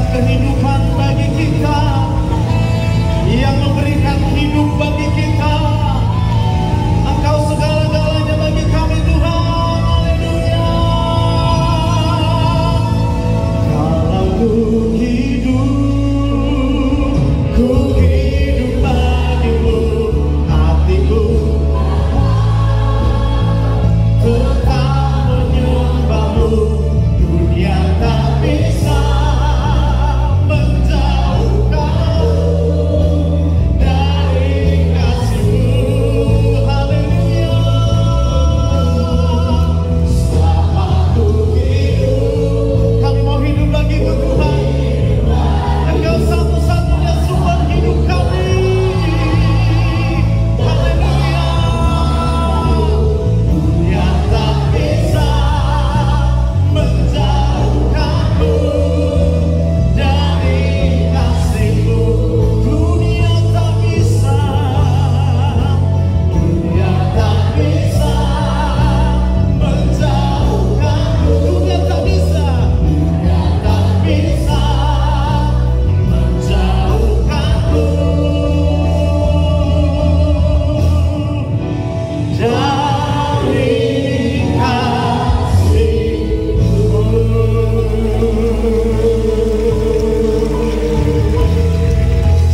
kehidupan bagi kita, yang memberikan hidup bagi kita. Engkau segala-galanya bagi kami Tuhan. Haleluya. Kalau ku hidup bagimu, hatiku tetap menyembahmu. Dunia tak bisa menjauhkanmu dari kasih-Mu. Haleluya. Selama ku hidup, kami mau hidup bagimu Tuhan. Engkau satu-satunya sumber hidup kami. Haleluya. Dunia tak bisa menjauhkanmu dari kasih-Mu. Dunia tak bisa, dunia tak bisa menjauhkanmu. Dunia tak bisa, dunia tak bisa menjauhkanmu dari kasih-Mu.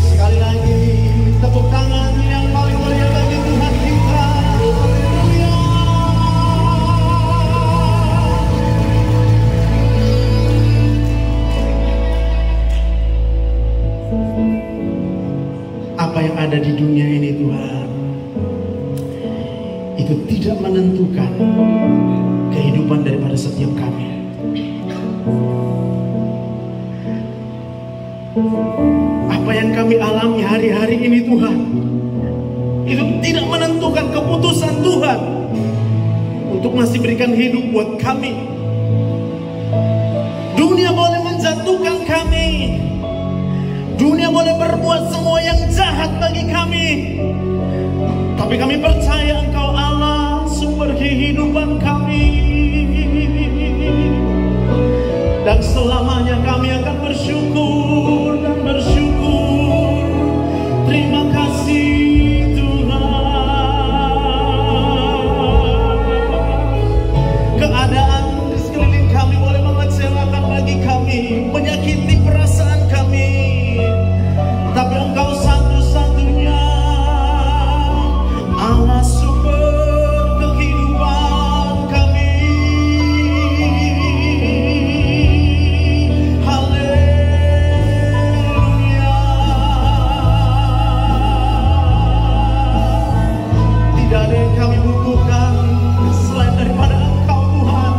Sekali lagi, tepuk tangan yang paling mulia bagi Tuhan kita. Haleluya. Apa yang ada di dunia ini Tuhan, itu tidak menentukan kehidupan daripada setiap kami. Apa yang kami alami hari-hari ini Tuhan, itu tidak menentukan keputusan Tuhan untuk masih berikan hidup buat kami. Dunia boleh menjatuhkan kami, dunia boleh berbuat semua yang jahat bagi kami, tapi kami percaya Engkau Allah, sumber kehidupan kami. Dan selamanya kami akan bersyukur dan bersyukur. Terima kasih Tuhan. Keadaan di sekeliling kami boleh mengecewakan bagi kami, menyakiti perasaan kami, tapi Engkau satu-satunya Allah, sumber kehidupan kami. Haleluya. Tidak ada yang kami butuhkan selain daripada Engkau Tuhan.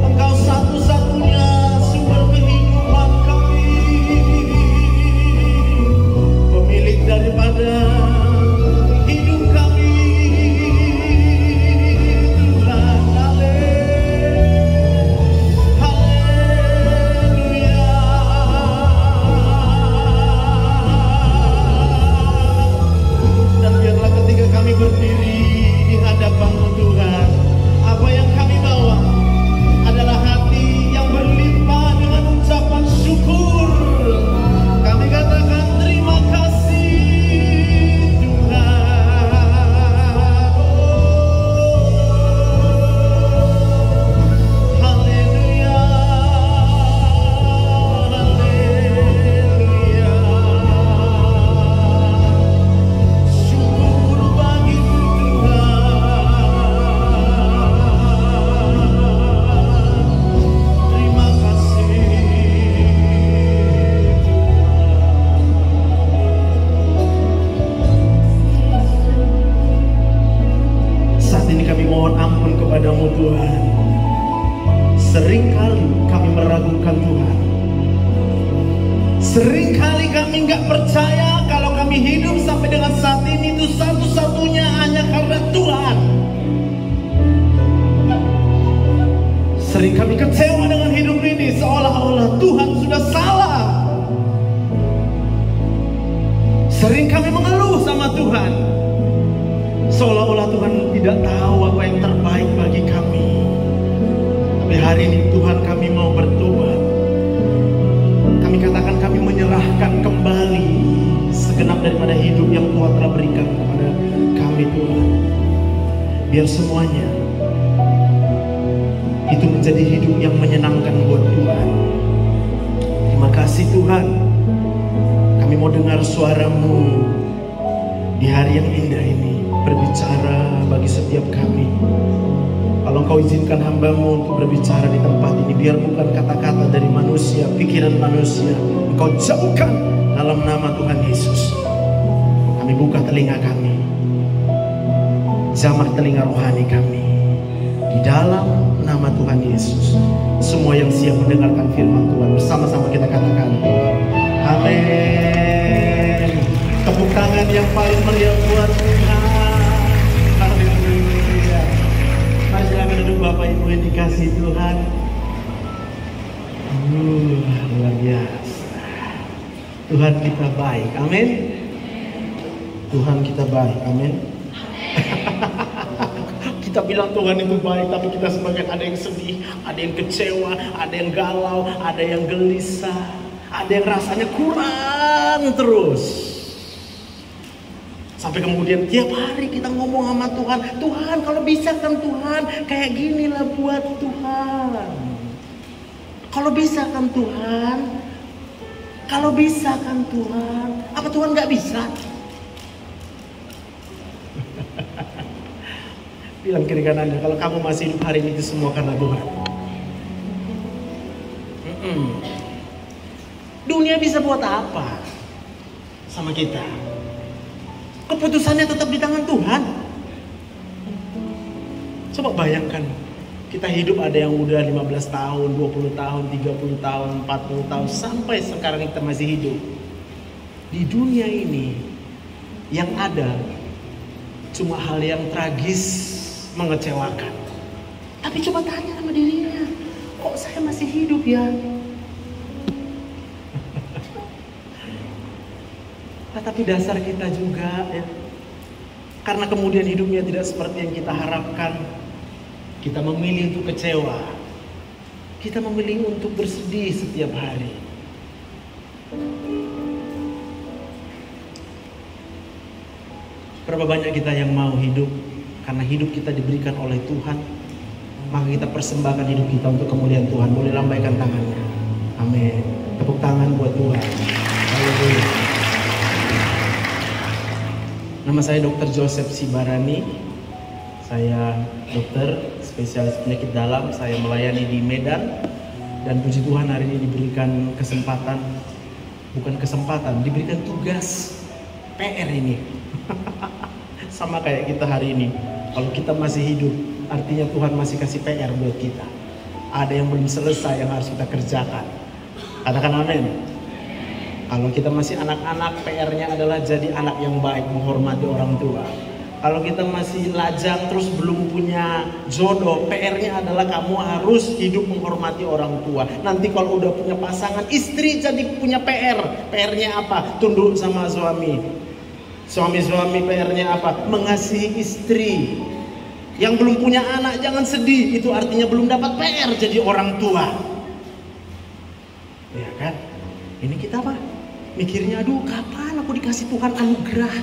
Engkau satu-satunya sumber kehidupan kami, pemilik daripada hidup kami Tuhan. Haleluya. Dan biarlah ketika kami berdiri di hadapan-Mu Tuhan, apa yang kami bawa adalah hati yang berlimpah dengan ucapan syukur. Kami katakan terima kasih Tuhan. Haleluya. Haleluya. Syukur bagi-Mu Tuhan. Terima kasih Tuhan. Saat ini kami mohon ampun kepada-Mu Tuhan. Seringkali kami meragukan Tuhan. Seringkali kami nggak percaya kalau kami hidup sampai dengan saat ini itu satu-satunya hanya karena Tuhan. Sering kami kecewa dengan hidup ini, seolah-olah Tuhan sudah salah. Sering kami mengeluh sama Tuhan, seolah-olah Tuhan tidak tahu apa yang terbaik bagi kami. Tapi hari ini Tuhan, kami mau bertobat. Kami katakan kami menyerahkan kembali segenap daripada hidup yang Tuhan telah berikan kepada kami Tuhan. Biar semuanya itu menjadi hidup yang menyenangkan buat Tuhan. Terima kasih Tuhan. Kami mau dengar suara-Mu di hari yang indah ini, berbicara bagi setiap kami. Kalau Engkau izinkan hamba-Mu untuk berbicara di tempat ini, biar bukan kata-kata dari manusia, pikiran manusia, Engkau jauhkan dalam nama Tuhan Yesus. Kami buka telinga kami, jamah telinga rohani kami, di dalam nama Tuhan Yesus. Semua yang siap mendengarkan firman Tuhan, bersama-sama kita katakan amin. Tepuk tangan yang paling meriah buat Tuhan. Haleluya. Mari silakan duduk Bapak Ibu yang dikasihi Tuhan. Luar biasa. Tuhan kita baik, amin. Tuhan kita baik, amin. Kita bilang Tuhan itu baik, tapi kita sebagian ada yang sedih, ada yang kecewa, ada yang galau, ada yang gelisah, ada yang rasanya kurang terus. Sampai kemudian tiap hari kita ngomong sama Tuhan, Tuhan kalau bisa kan Tuhan, kayak ginilah buat Tuhan. Kalau bisa kan Tuhan, kalau bisa kan Tuhan, apa Tuhan gak bisa? Bilang kiri kanannya, kalau kamu masih hidup hari ini itu semua karena Tuhan. Dunia bisa buat apa sama kita? Keputusannya tetap di tangan Tuhan. Coba bayangkan, kita hidup ada yang udah 15 tahun, 20 tahun, 30 tahun, 40 tahun, sampai sekarang kita masih hidup. Di dunia ini yang ada cuma hal yang tragis, mengecewakan. Tapi coba tanya sama dirinya, kok saya masih hidup ya? Tapi dasar kita juga ya, karena kemudian hidupnya tidak seperti yang kita harapkan, kita memilih untuk kecewa, kita memilih untuk bersedih setiap hari. Berapa banyak kita yang mau hidup karena hidup kita diberikan oleh Tuhan, maka kita persembahkan hidup kita untuk kemuliaan Tuhan. Boleh lambaikan tangannya, amin. Tepuk tangan buat Tuhan. Haleluya. Nama saya Dr. Joseph Sibarani. Saya dokter spesialis penyakit dalam. Saya melayani di Medan. Dan puji Tuhan hari ini diberikan kesempatan, bukan kesempatan, diberikan tugas PR ini. Sama kayak kita hari ini. Kalau kita masih hidup, artinya Tuhan masih kasih PR buat kita. Ada yang belum selesai yang harus kita kerjakan. Katakan amin. Kalau kita masih anak-anak, PR-nya adalah jadi anak yang baik, menghormati orang tua. Kalau kita masih lajang terus belum punya jodoh, PR-nya adalah kamu harus hidup menghormati orang tua. Nanti kalau udah punya pasangan, istri jadi punya PR. PR-nya apa? Tunduk sama suami. Suami-suami PR-nya apa? Mengasihi istri. Yang belum punya anak jangan sedih, itu artinya belum dapat PR jadi orang tua. Ya kan? Ini kita apa? Mikirnya, aduh kapan aku dikasih Tuhan anugerah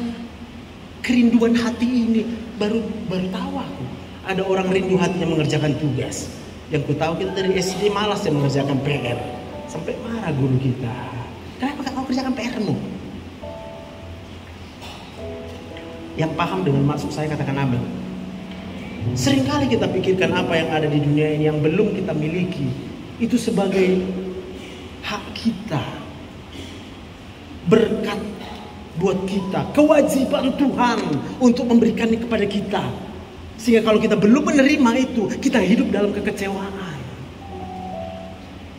kerinduan hati ini. Baru tahu aku ada orang rindu hatinya mengerjakan tugas. Yang ku tahu kita dari SD malas ya mengerjakan PR. Sampai marah guru kita, kenapa gak kau kerjakan PR-mu? Yang paham dengan maksud saya katakan amin. Seringkali kita pikirkan apa yang ada di dunia ini yang belum kita miliki itu sebagai hak kita, berkat buat kita, kewajiban Tuhan untuk memberikannya kepada kita. Sehingga kalau kita belum menerima itu, kita hidup dalam kekecewaan.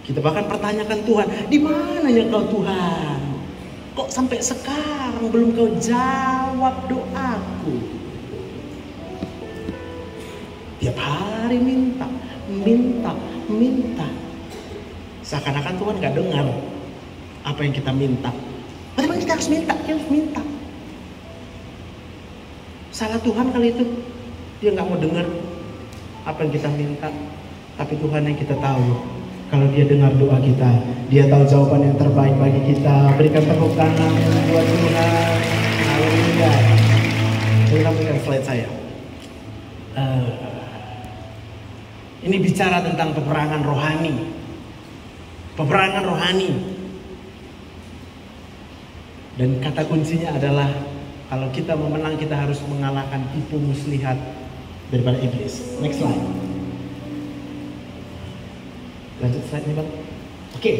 Kita bahkan pertanyakan Tuhan, di mana ya kau Tuhan? Kok sampai sekarang belum kau jawab doaku? Tiap hari minta. Seakan-akan Tuhan gak dengar apa yang kita minta. Bagaimana kita harus minta? Kita harus minta. Salah Tuhan kali itu. Dia gak mau dengar apa yang kita minta. Tapi Tuhan yang kita tahu, Kalau dia dengar doa kita, dia tahu jawaban yang terbaik bagi kita. Berikan tepuk tangan buat Tuhan. Haleluya. Saya tampilkan slide saya. Ini bicara tentang peperangan rohani. Peperangan rohani. Dan kata kuncinya adalah kalau kita mau menang, kita harus mengalahkan tipu muslihat daripada iblis. Next slide. Lanjut slide nih Bang. Oke,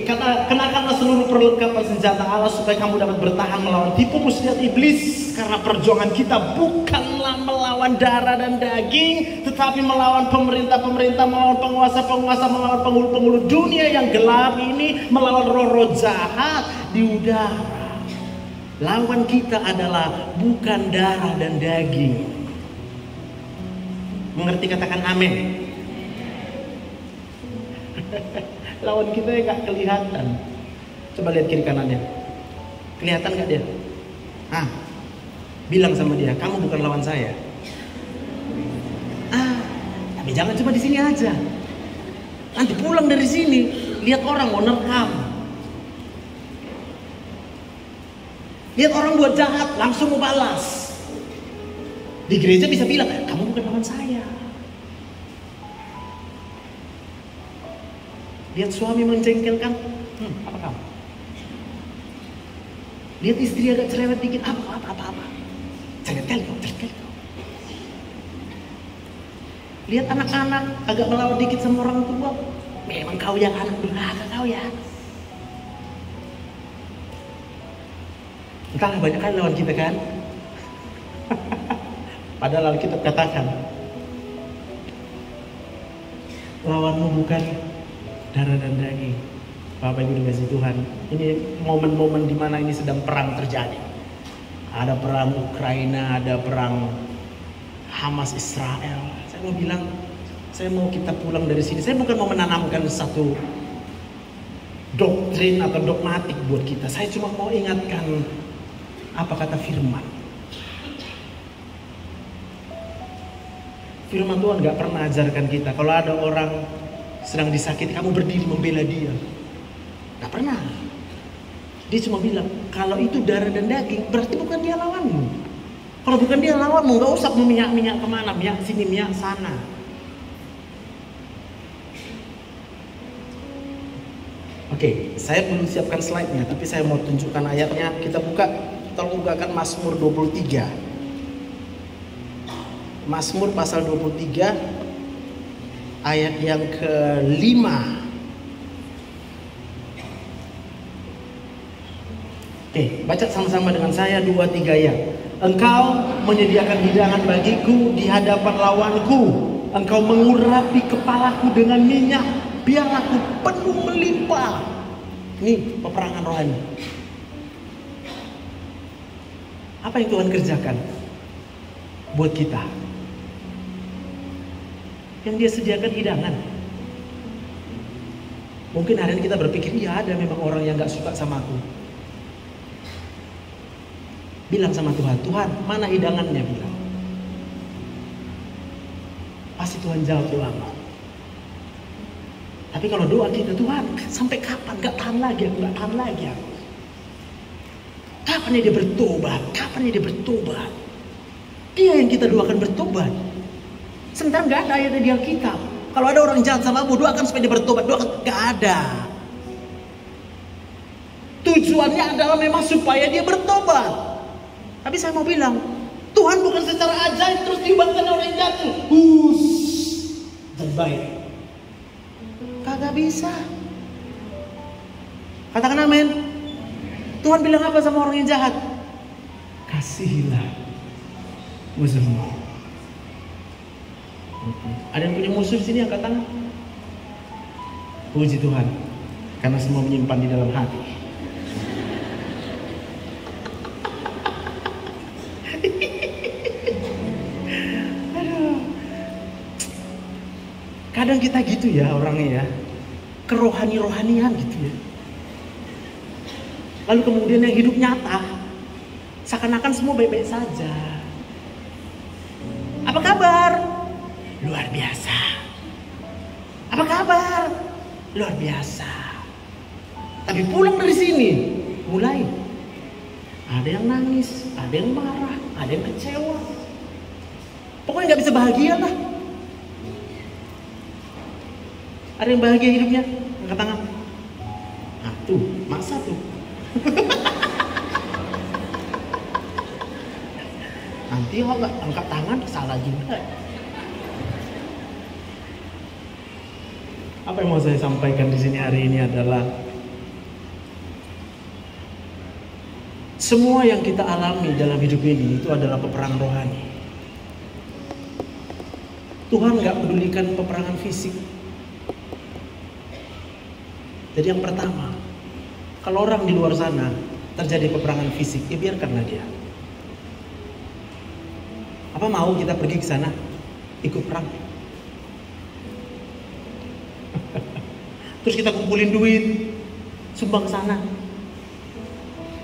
kenakanlah seluruh perlengkapan senjata Allah supaya kamu dapat bertahan melawan tipu muslihat iblis. Karena perjuangan kita bukanlah melawan darah dan daging, tetapi melawan pemerintah-pemerintah, melawan penguasa-penguasa, melawan penghulu-penghulu dunia yang gelap ini, melawan roh-roh jahat di udara. Lawan kita adalah bukan darah dan daging. Mengerti, katakan amin. Lawan kita yang gak kelihatan. Coba lihat kiri kanannya. Kelihatan gak dia? Bilang sama dia, kamu bukan lawan saya. Tapi jangan cuma di sini aja. Nanti pulang dari sini, lihat orang mau nerkam. Lihat orang buat jahat, langsung mau balas. Di gereja bisa bilang, kamu bukan lawan saya. Lihat suami menjengkelkan, apa kamu? Lihat istri agak cerewet dikit, apa. Cerewet kali kau. Lihat anak-anak agak melawan dikit sama orang tua, memang kau yang anak durhaka kau ya. Entahlah, banyak kali lawan kita kan. Padahal Alkitab katakan, lawanmu bukan darah dan daging. Bapak Ibu dikasih Tuhan, ini momen-momen dimana ini sedang perang terjadi. Ada perang Ukraina, ada perang Hamas Israel. Saya mau bilang, saya mau kita pulang dari sini. Saya bukan mau menanamkan satu doktrin atau dogmatik buat kita. Saya cuma mau ingatkan apa kata firman. Firman Tuhan gak pernah ajarkan kita kalau ada orang sedang disakiti, kamu berdiri membela dia. Gak pernah. Dia cuma bilang, kalau itu darah dan daging, berarti bukan dia lawanmu. Kalau bukan dia lawanmu, gak usah meminyak-minyak kemana, minyak sini, minyak sana. Oke, saya belum siapkan slide-nya, tapi saya mau tunjukkan ayatnya. Kita tolong bukakan Mazmur 23. Mazmur pasal 23 ayat yang ke-5. Oke, baca sama-sama dengan saya 2-3 ayat. Engkau menyediakan hidangan bagiku di hadapan lawanku. Engkau mengurapi kepalaku dengan minyak, biar aku penuh melimpah. Ini peperangan rohani. Apa yang Tuhan kerjakan buat kita? Yang dia sediakan hidangan. Mungkin hari ini kita berpikir, iya ada memang orang yang gak suka sama aku. Bilang sama Tuhan, Tuhan mana hidangannya, bilang. Pasti Tuhan jawab doamu. Tapi kalau doa kita, Tuhan sampai kapan? Gak tahan lagi aku. Kapan dia bertobat? Dia yang kita doakan bertobat. Sementara gak ada ayat di Alkitab. Kalau ada orang jahat sama kamu, doakan supaya dia bertobat. Doakan, gak ada. Tujuannya adalah memang supaya dia bertobat. Tapi saya mau bilang, Tuhan bukan secara ajaib terus diubahkan orang yang jatuh. Terbaik. Kagak bisa. Katakan amin. Tuhan bilang apa sama orang yang jahat? Kasihilah musuhmu. Ada yang punya musuh di sini, angkat tangan. Puji Tuhan, karena semua menyimpan di dalam hati. Kadang kita gitu ya orangnya ya, kerohani-rohanian gitu ya. Lalu kemudian yang hidup nyata, seakan-akan semua baik-baik saja. Apa kabar? Luar biasa. Apa kabar? luar biasa. Tapi pulang dari sini, mulai ada yang nangis, ada yang marah, ada yang kecewa. Pokoknya nggak bisa bahagia lah. Ada yang bahagia hidupnya? Angkat tangan. Nah tuh, masa tuh. Nanti kalau nggak angkat tangan salah juga. Apa yang mau saya sampaikan di sini hari ini adalah semua yang kita alami dalam hidup ini itu adalah peperangan rohani. Tuhan nggak pedulikan peperangan fisik. Jadi yang pertama, kalau orang di luar sana terjadi peperangan fisik, ya biarkanlah dia. Apa mau kita pergi ke sana ikut perang? Terus kita kumpulin duit, sumbang ke sana.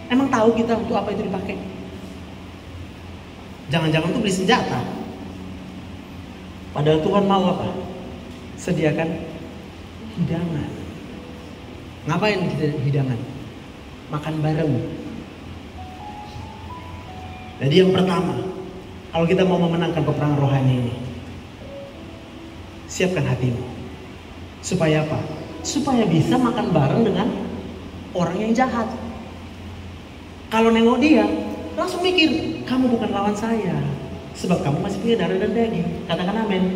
Emang tahu kita untuk apa itu dipakai? Jangan-jangan untuk beli senjata. Padahal Tuhan mau apa? Sediakan hidangan. Ngapain hidangan? Makan bareng. Jadi yang pertama, kalau kita mau memenangkan peperangan rohani ini, siapkan hatimu. Supaya apa? Supaya bisa makan bareng dengan orang yang jahat. Kalau nengok dia, langsung mikir, kamu bukan lawan saya. Sebab kamu masih punya darah dan daging. Katakan amin.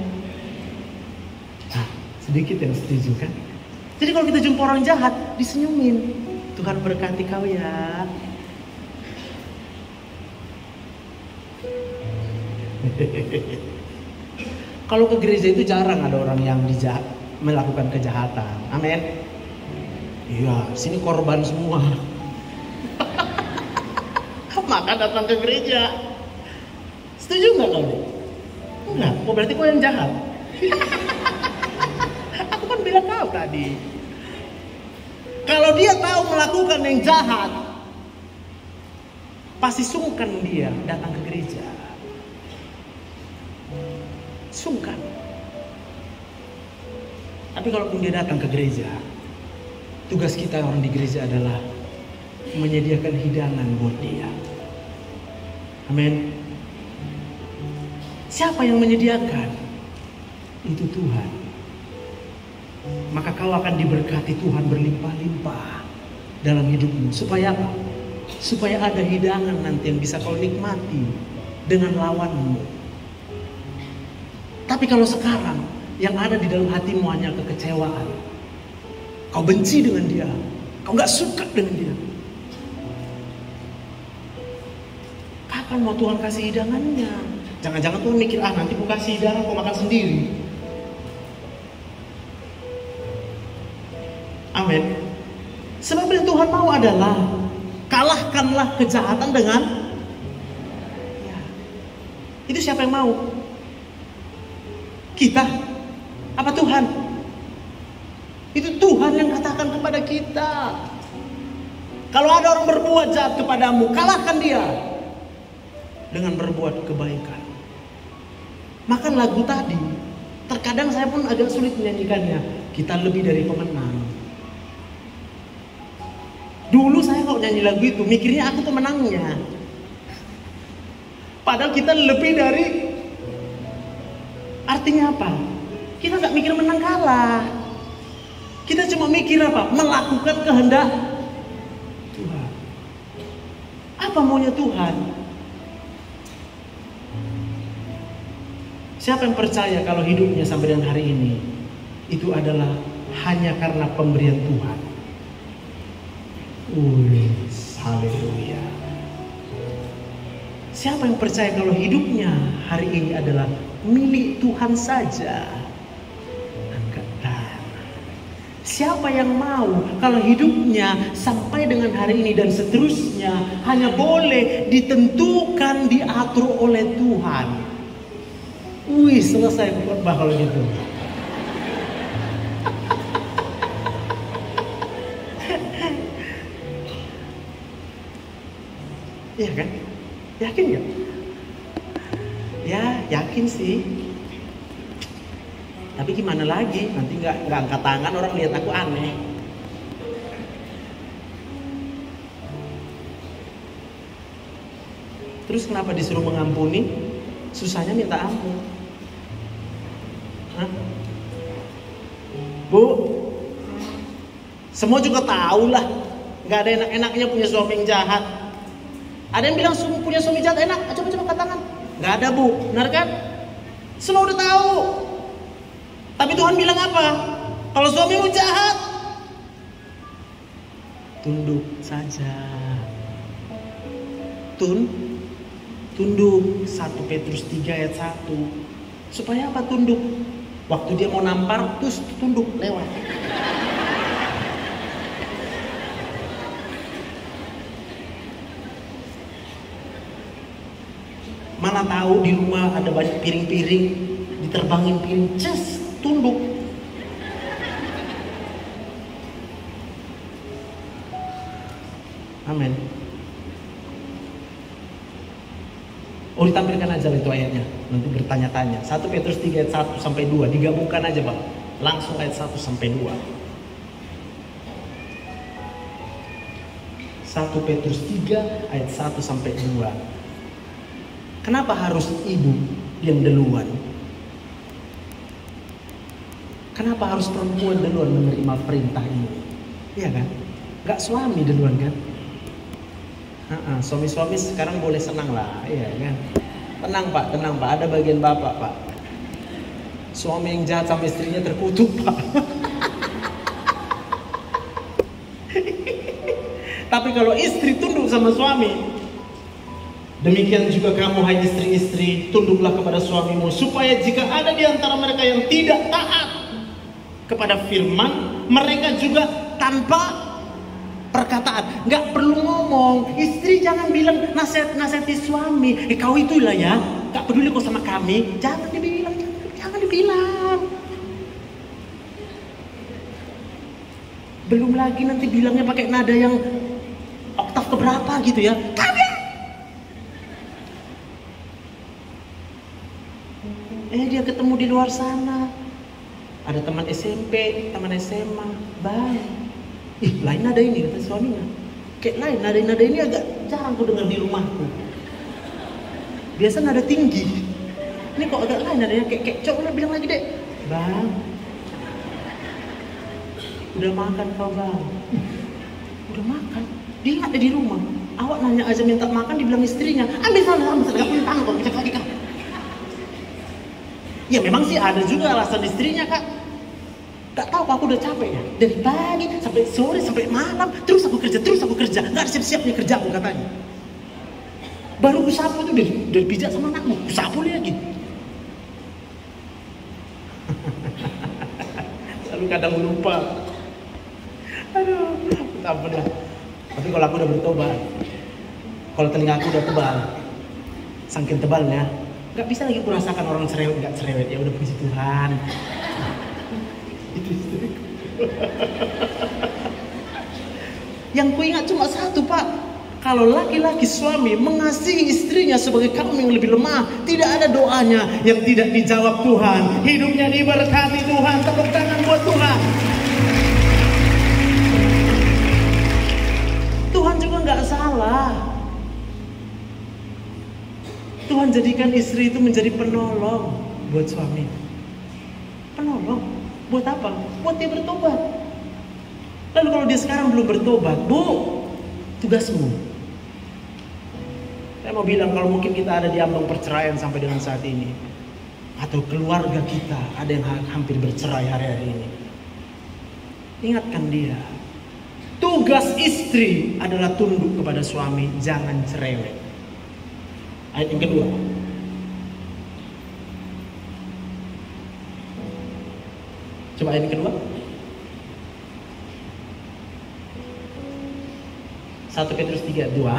Nah, sedikit yang setuju kan? Jadi kalau kita jumpa orang jahat, disenyumin. Tuhan berkati kau ya. Kalau ke gereja itu jarang ada orang yang melakukan kejahatan. Amin. Iya, sini korban semua. Maka datang ke gereja. Setuju nggak kau? Enggak. Oh berarti kau yang jahat. Aku kan bilang kau tadi. Kalau dia tahu melakukan yang jahat, pasti sungkan dia datang ke gereja. Sungkan. Tapi kalaupun dia datang ke gereja, tugas kita orang di gereja adalah menyediakan hidangan buat dia. Amin. Siapa yang menyediakan? Itu Tuhan. Maka kau akan diberkati Tuhan berlimpah-limpah dalam hidupmu. Supaya apa? Supaya ada hidangan nanti yang bisa kau nikmati dengan lawanmu. Tapi kalau sekarang yang ada di dalam hatimu hanya kekecewaan, kau benci dengan dia, kau gak suka dengan dia, kapan mau Tuhan kasih hidangannya? Jangan-jangan Tuhan mikir, nanti aku kasih hidangan, kau makan sendiri. Amin. Sebab yang Tuhan mau adalah kalahkanlah kejahatan dengan ya. Itu siapa yang mau? Kita? Apa Tuhan? Itu Tuhan yang katakan kepada kita. Kalau ada orang berbuat jahat kepadamu, kalahkan dia dengan berbuat kebaikan. Makan lagu tadi, terkadang saya pun agak sulit menyanyikannya. Kita lebih dari pemenang. Dulu saya kalau nyanyi lagu itu mikirnya aku pemenangnya. Padahal kita lebih dari. Artinya apa? Kita gak mikir menang kalah. Kita cuma mikir apa? Melakukan kehendak Tuhan. Apa maunya Tuhan? Siapa yang percaya kalau hidupnya sampai dengan hari ini itu adalah hanya karena pemberian Tuhan? Haleluya. Siapa yang percaya kalau hidupnya hari ini adalah milik Tuhan saja? Angkat tangan. Siapa yang mau kalau hidupnya sampai dengan hari ini dan seterusnya hanya boleh ditentukan, diatur oleh Tuhan? Selesai khotbah kalau gitu. Iya kan? Yakin gak? Ya yakin sih. Tapi gimana lagi? Nanti nggak angkat tangan, orang lihat aku aneh. Terus kenapa disuruh mengampuni? Susahnya minta ampun. Hah? Bu, semua juga tahu lah, nggak ada enak-enaknya punya suami yang jahat. Ada yang bilang punya suami jahat enak? Coba angkat tangan. Nggak ada, Bu, benar kan? Semua udah tahu. Tapi Tuhan bilang apa? Kalau suamimu jahat, tunduk saja. Tunduk. 1 Petrus 3 ayat 1. Supaya apa tunduk? Waktu dia mau nampar, terus tunduk lewat. Mana tahu di rumah ada banyak piring-piring, diterbangin piring, tunduk. Amin. Oh, ditampilkan aja itu ayatnya. Nanti bertanya-tanya. 1 Petrus 3 ayat 1 sampai 2. Digabungkan aja, Bang. Langsung ayat 1 sampai 2. 1 Petrus 3 ayat 1 sampai 2. Kenapa harus ibu yang duluan? Kenapa harus perempuan duluan menerima perintah ini? Iya kan? Gak suami duluan kan? Suami-suami sekarang boleh senang lah, iya kan? Tenang Pak, ada bagian Bapak Pak. Suami yang jahat sama istrinya terkutuk Pak. Tapi kalau istri tunduk sama suami, demikian juga kamu hai istri-istri, tunduklah kepada suamimu, supaya jika ada di antara mereka yang tidak taat kepada firman, mereka juga tanpa perkataan, nggak perlu ngomong. Istri jangan bilang nasihati suami, kau itulah ya, nggak peduli kau sama kami. Jangan dibilang. Belum lagi nanti bilangnya pakai nada yang oktav keberapa gitu ya. Kalian. Dia ketemu di luar sana. Ada teman SMP, teman SMA, bang. Lain nada ini kata suaminya. Kayak lain nada ini agak jarang aku dengar di rumahku. Biasa nada tinggi. Ini kok agak lain nadanya, kayak coba bilang lagi deh. Bang, udah makan kau bang? Udah makan? Dia ada di rumah. Awak nanya aja minta makan, dibilang istrinya, ambil sana, gak punya tangan kok, cek lagi kak. Ya memang sih ada juga alasan istrinya kak. Gak tahu aku udah capek ya. Dari pagi sampai sore sampai malam terus aku kerja. Gak ada siap-siapnya kerja aku katanya. Baru ku sapu tuh dari pijak sama anakmu. Ku sapu lagi. Lalu kadang lupa. Aduh, tak pernah. Tapi kalau aku udah bertobat, kalau telinga aku udah tebal, saking tebalnya, gak bisa lagi kurasakan orang cerewet gak cerewet. Ya udah puji Tuhan. Itu istriku. Yang kuingat cuma satu Pak, kalau laki-laki suami mengasihi istrinya sebagai kaum yang lebih lemah, tidak ada doanya yang tidak dijawab Tuhan. Hidupnya diberkati Tuhan. Tepuk tangan buat Tuhan. Tuhan juga nggak salah. Tuhan jadikan istri itu menjadi penolong buat suami. Penolong. Buat apa? Buat dia bertobat. Lalu kalau dia sekarang belum bertobat, Bu, tugasmu. Saya mau bilang kalau mungkin kita ada di ambang perceraian sampai dengan saat ini, atau keluarga kita ada yang hampir bercerai hari-hari ini, ingatkan dia. Tugas istri adalah tunduk kepada suami, jangan cerewet. Ayat yang kedua. Coba ayat kedua. 1 Petrus 3:2.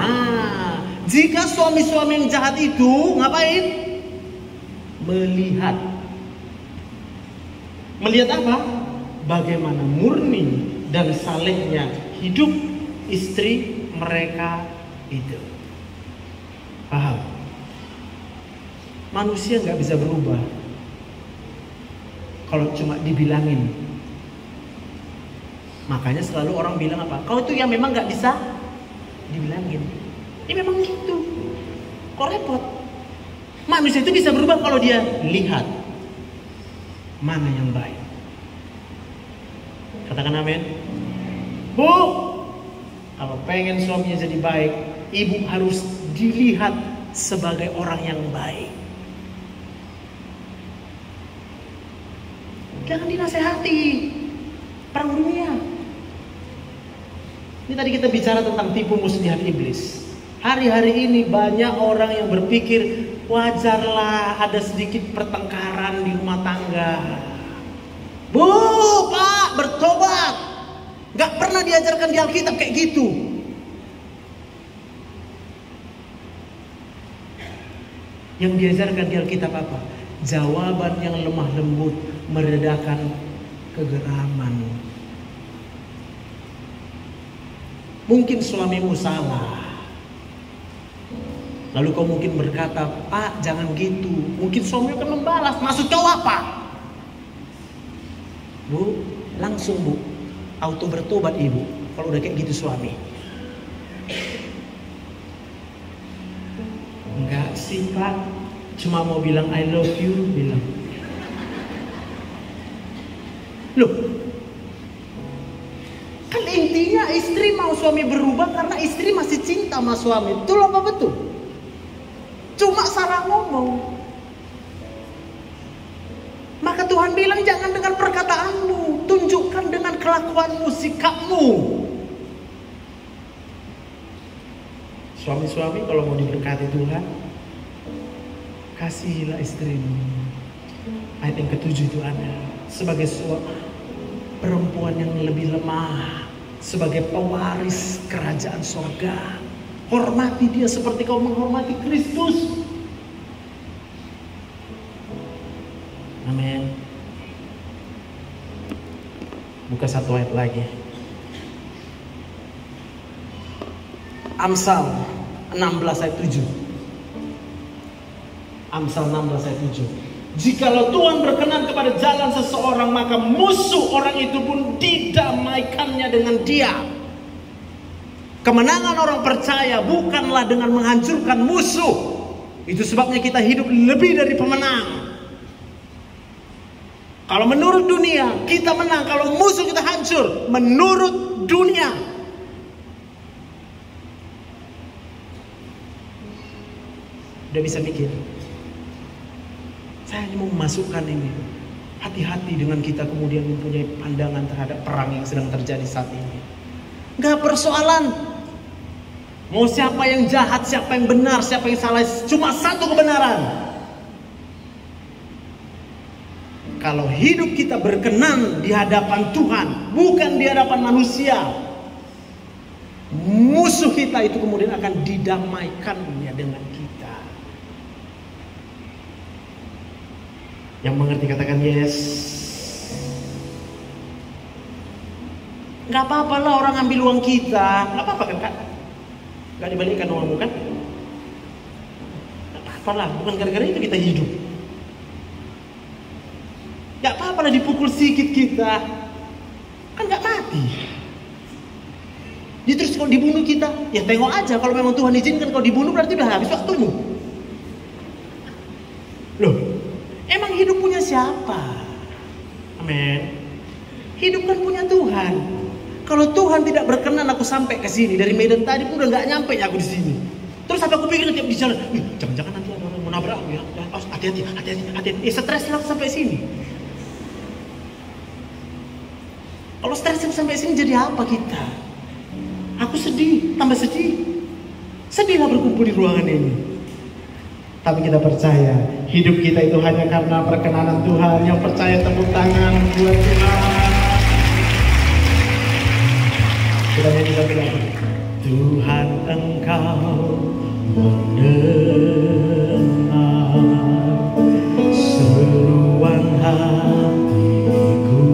Jika suami-suami yang jahat itu ngapain? Melihat. Melihat apa? Bagaimana murni dan salehnya hidup istri mereka itu. Paham? Manusia nggak bisa berubah. kalau cuma dibilangin. Makanya selalu orang bilang apa? Kau itu yang memang gak bisa dibilangin. Ini memang gitu. Kok repot? Manusia itu bisa berubah kalau dia lihat mana yang baik. Katakan amin. Bu, kalau pengen suaminya jadi baik, ibu harus dilihat sebagai orang yang baik. Jangan dinasehati. Perang dunia. Ini tadi kita bicara tentang tipu muslihat iblis. Hari-hari ini banyak orang yang berpikir wajarlah ada sedikit pertengkaran di rumah tangga. Bu, Pak, bertobat. Gak pernah diajarkan di Alkitab kayak gitu. Yang diajarkan di Alkitab apa? Jawaban yang lemah lembut meredakan kegeraman. Mungkin suamimu salah, lalu kau mungkin berkata, Pak jangan gitu. Mungkin suami akan membalas, maksud kau apa? Bu, langsung bu, auto bertobat ibu kalau udah kayak gitu suami. Enggak sih Pak, cuma mau bilang I love you, bilang. Loh, kan intinya istri mau suami berubah karena istri masih cinta sama suami. Betul apa betul? Cuma salah ngomong. Maka Tuhan bilang jangan dengan perkataanmu, tunjukkan dengan kelakuanmu, sikapmu. Suami-suami kalau mau diberkati Tuhan, kasihilah istrimu. Ayat yang ke-7 itu ada. Sebagai perempuan yang lebih lemah, sebagai pewaris kerajaan sorga. Hormati dia seperti kau menghormati Kristus. Amin. Buka satu ayat lagi. Amsal 16 ayat 7. Amsal 16 ayat 7. Jikalau Tuhan berkenan kepada jalan seseorang, maka musuh orang itu pun didamaikannya dengan dia. Kemenangan orang percaya bukanlah dengan menghancurkan musuh. Itu sebabnya kita hidup lebih dari pemenang. Kalau menurut dunia kita menang, kalau musuh kita hancur. Menurut dunia. Udah bisa mikir? Saya hanya mau memasukkan ini. Hati-hati dengan kita kemudian mempunyai pandangan terhadap perang yang sedang terjadi saat ini. Gak persoalan mau siapa yang jahat, siapa yang benar, siapa yang salah. Cuma satu kebenaran. Kalau hidup kita berkenan di hadapan Tuhan, bukan di hadapan manusia, musuh kita itu kemudian akan didamaikannya dengan kita. Yang mengerti katakan yes. Gak apa-apa lah orang ambil uang kita. Gak apa-apa kan Kak? Gak dibalikkan uangmu kan? Gak apa-apa lah, bukan gara-gara itu kita hidup. Gak apa-apa lah dipukul sikit kita, kan gak mati. Jadi terus kalau dibunuh kita, ya tengok aja. Kalau memang Tuhan izinkan kau dibunuh, berarti udah habis waktumu. Loh, emang hidup punya siapa? Amin. Hidup kan punya Tuhan. Kalau Tuhan tidak berkenan aku sampai ke sini, dari Medan tadi pun udah gak nyampe aku di sini. Terus apa aku pikir tiap di jalan, jangan-jangan nanti ada orang mau nabrak aku ya. Hati-hati. Stres lah sampai sini. Kalau stres sampai sini jadi apa kita? Aku sedih, tambah sedih. Sedihlah berkumpul di ruangan ini. Tapi kita percaya hidup kita itu hanya karena perkenanan Tuhan. Yang percaya tepuk tangan buat Tuhan. Kita nyanyi satu lagu. Tuhan Engkau mendengar seruan hatiku.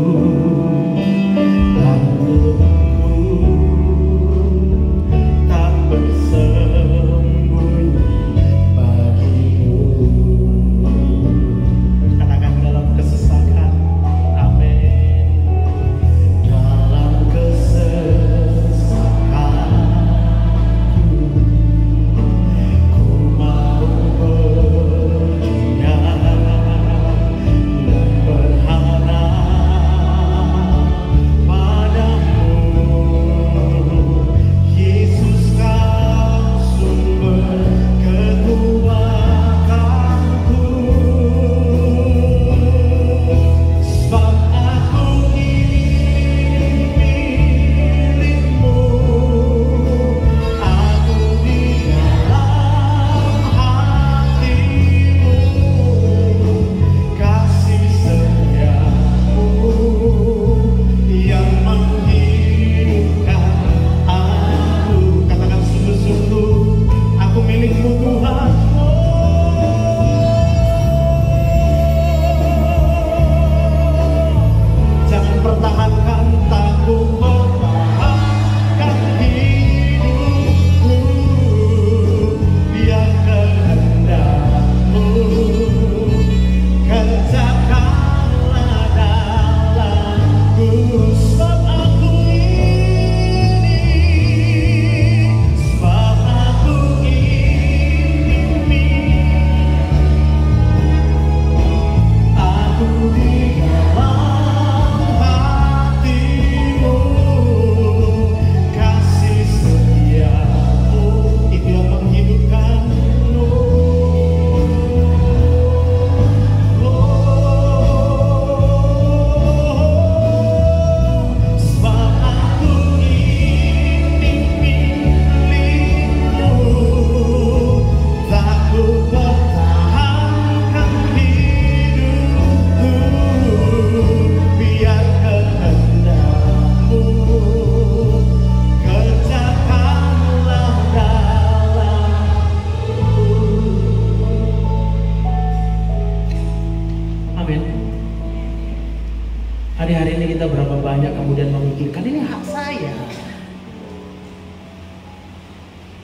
banyak kemudian memikirkan ini hak saya.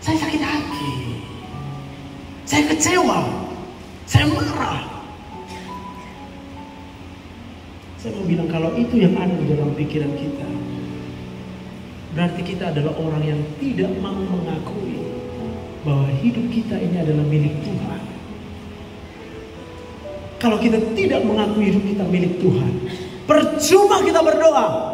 Saya sakit hati. Saya kecewa. Saya marah. Saya mau bilang kalau itu yang ada di dalam pikiran kita, berarti kita adalah orang yang tidak mau mengakui bahwa hidup kita ini adalah milik Tuhan. Kalau kita tidak mengakui hidup kita milik Tuhan, percuma kita berdoa.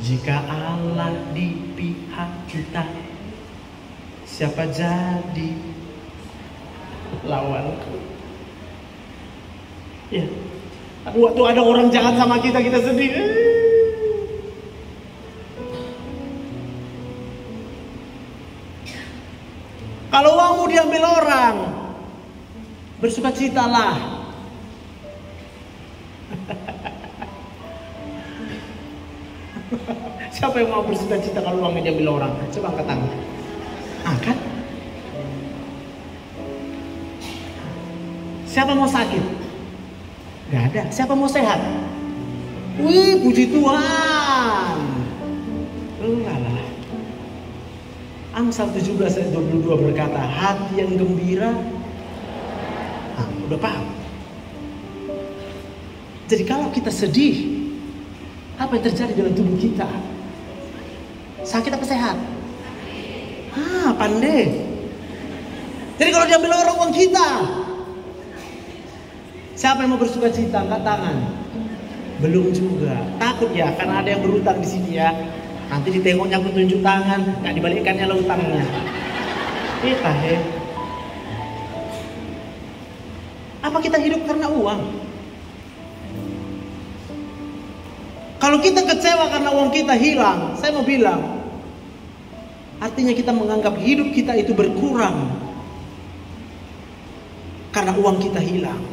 Jika Allah di pihak kita, siapa jadi lawanku? Ya, waktu ada orang jahat sama kita, kita sedih. Kalau uangmu diambil orang, bersukacitalah. Siapa yang mau bersukacita kalau uangnya diambil orang? Coba angkat tangan. Angkat. Siapa mau sakit? Gak ada. Siapa mau sehat? Wih, puji Tuhan. Enggak lah. Amsal 17 ayat 22 berkata, hati yang gembira. Nah, udah paham? Jadi kalau kita sedih, apa yang terjadi dalam tubuh kita? Sakit apa sehat? Pandai. Jadi kalau diambil orang uang kita, siapa yang mau bersukacita? Angkat tangan. Belum juga. Takut ya, karena ada yang berutang di sini ya. Nanti ditengoknya aku tunjuk tangan, nggak dibalikkannya lah utangnya. Kita apa kita hidup karena uang? Kalau kita kecewa karena uang kita hilang, saya mau bilang, artinya kita menganggap hidup kita itu berkurang karena uang kita hilang.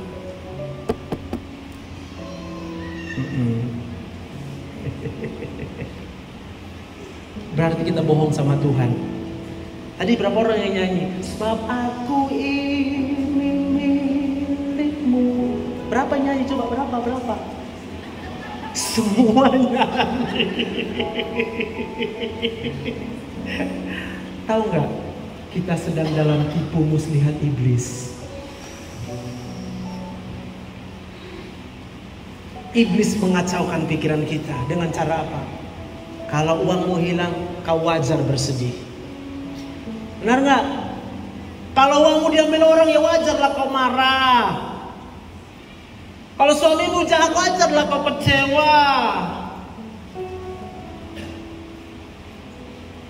Berarti kita bohong sama Tuhan. Tadi berapa orang yang nyanyi? Sebab aku ini milikmu. Berapa nyanyi? Coba berapa? Semuanya. Tahu nggak? Kita sedang dalam tipu muslihat iblis. Iblis mengacaukan pikiran kita dengan cara apa? Kalau uangmu hilang, kau wajar bersedih. Benar nggak? Kalau uangmu diambil orang, ya wajarlah kau marah. Kalau suamimu jahat, wajarlah kau kecewa.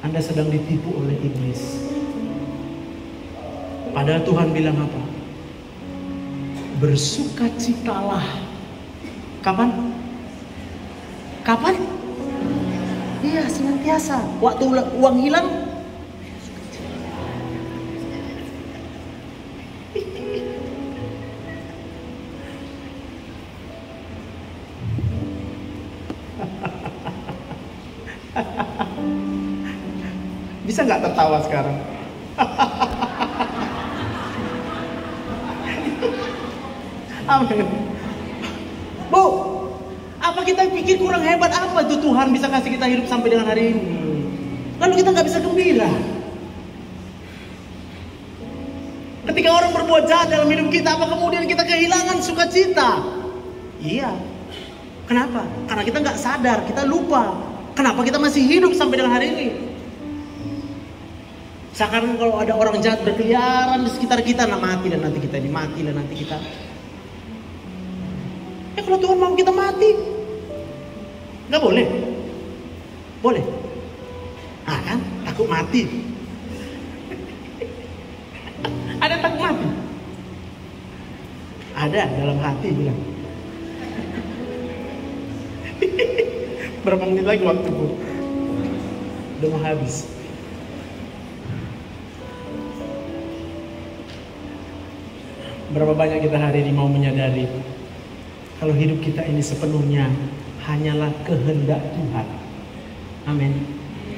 Anda sedang ditipu oleh iblis. Padahal Tuhan bilang apa? Bersukacitalah. Kapan? Iya, senantiasa. Waktu uang hilang, bisa nggak tertawa sekarang? Amin. Bu, apa kita pikir kurang hebat apa tuh Tuhan bisa kasih kita hidup sampai dengan hari ini? Lalu kita nggak bisa gembira. Ketika orang berbuat jahat dalam hidup kita, apa kemudian kita kehilangan sukacita? Iya. Kenapa? Karena kita nggak sadar, kita lupa. Kenapa kita masih hidup sampai dengan hari ini? Sekarang kalau ada orang jahat berkeliaran di sekitar kita, mati dan nanti kita dimati dan nanti kita. Kalau Tuhan mau kita mati, nggak boleh. Boleh. Kan? Takut mati. Ada takut mati? Ada dalam hati bilang. Berapa menit lagi waktu Bu? Udah mau habis. Berapa banyak kita hari ini mau menyadari kalau hidup kita ini sepenuhnya hanyalah kehendak Tuhan. Amin.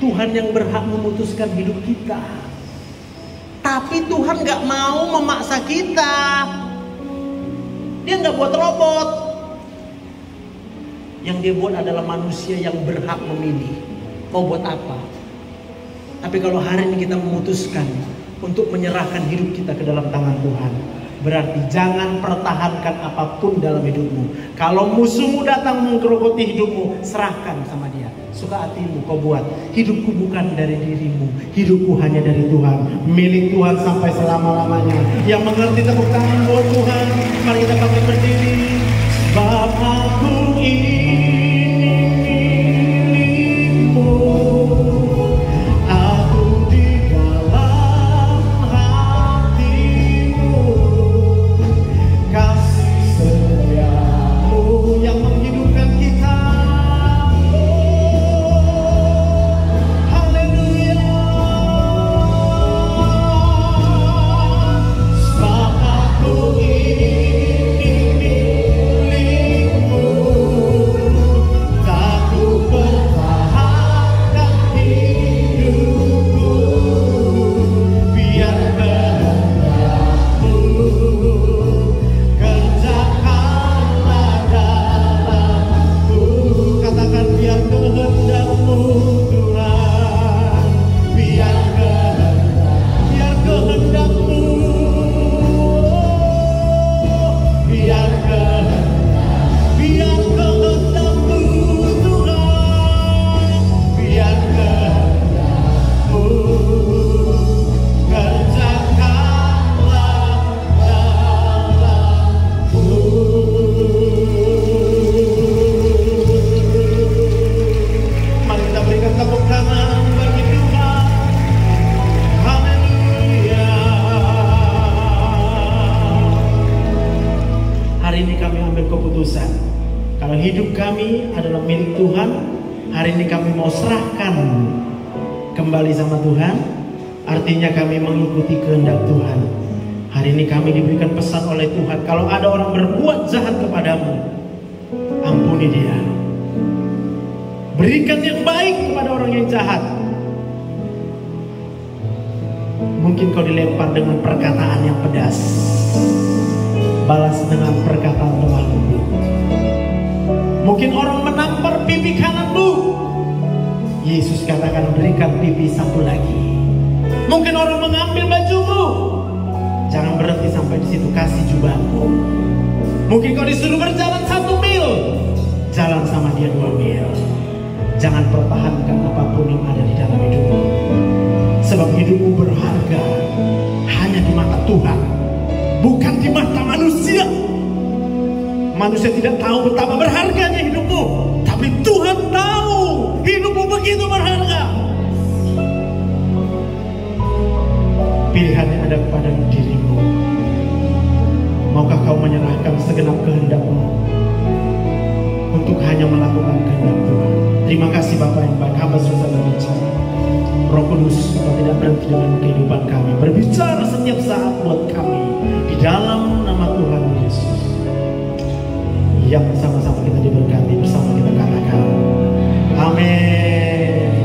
Tuhan yang berhak memutuskan hidup kita. Tapi Tuhan gak mau memaksa kita. Dia nggak buat robot. Yang dia buat adalah manusia yang berhak memilih mau buat apa. Tapi kalau hari ini kita memutuskan untuk menyerahkan hidup kita ke dalam tangan Tuhan, berarti jangan pertahankan apapun dalam hidupmu. Kalau musuhmu datang menggerogoti hidupmu, serahkan sama dia. Suka hatimu kau buat. Hidupku bukan dari dirimu, hidupku hanya dari Tuhan. Milik Tuhan sampai selama-lamanya. Yang mengerti tepuk tangan buat Tuhan. Mari kita bangkit berdiri. Sebab aku hidup kami adalah milik Tuhan. Hari ini kami mau serahkan kembali sama Tuhan. Artinya kami mengikuti kehendak Tuhan. Hari ini kami diberikan pesan oleh Tuhan, kalau ada orang berbuat jahat kepadamu, ampuni dia. Berikan yang baik kepada orang yang jahat. Mungkin kau dilempar dengan perkataan yang pedas, balas dengan perkataan lemah lembut. Mungkin orang menampar pipi kananmu, Yesus katakan berikan pipi satu lagi. Mungkin orang mengambil bajumu, jangan berhenti sampai di situ, kasih jubahmu. Mungkin kau disuruh berjalan 1 mil, jalan sama dia 2 mil. Jangan pertahankan apapun yang ada di dalam hidupmu, sebab hidupmu berharga hanya di mata Tuhan, bukan di mata manusia. Manusia tidak tahu betapa berharganya hidupmu, tapi Tuhan tahu hidupmu begitu berharga. Pilihannya ada kepada dirimu. Maukah kau menyerahkan segenap kehendakmu untuk hanya melakukan kehendak Tuhan? Terima kasih Bapa yang baik, hamba sudah berbicara. Roh Kudus, Kau tidak berhenti dengan kehidupan kami, berbicara setiap saat buat kami di dalam nama Tuhan Yesus. Yang sama-sama kita diberkati, bersama kita katakan amin.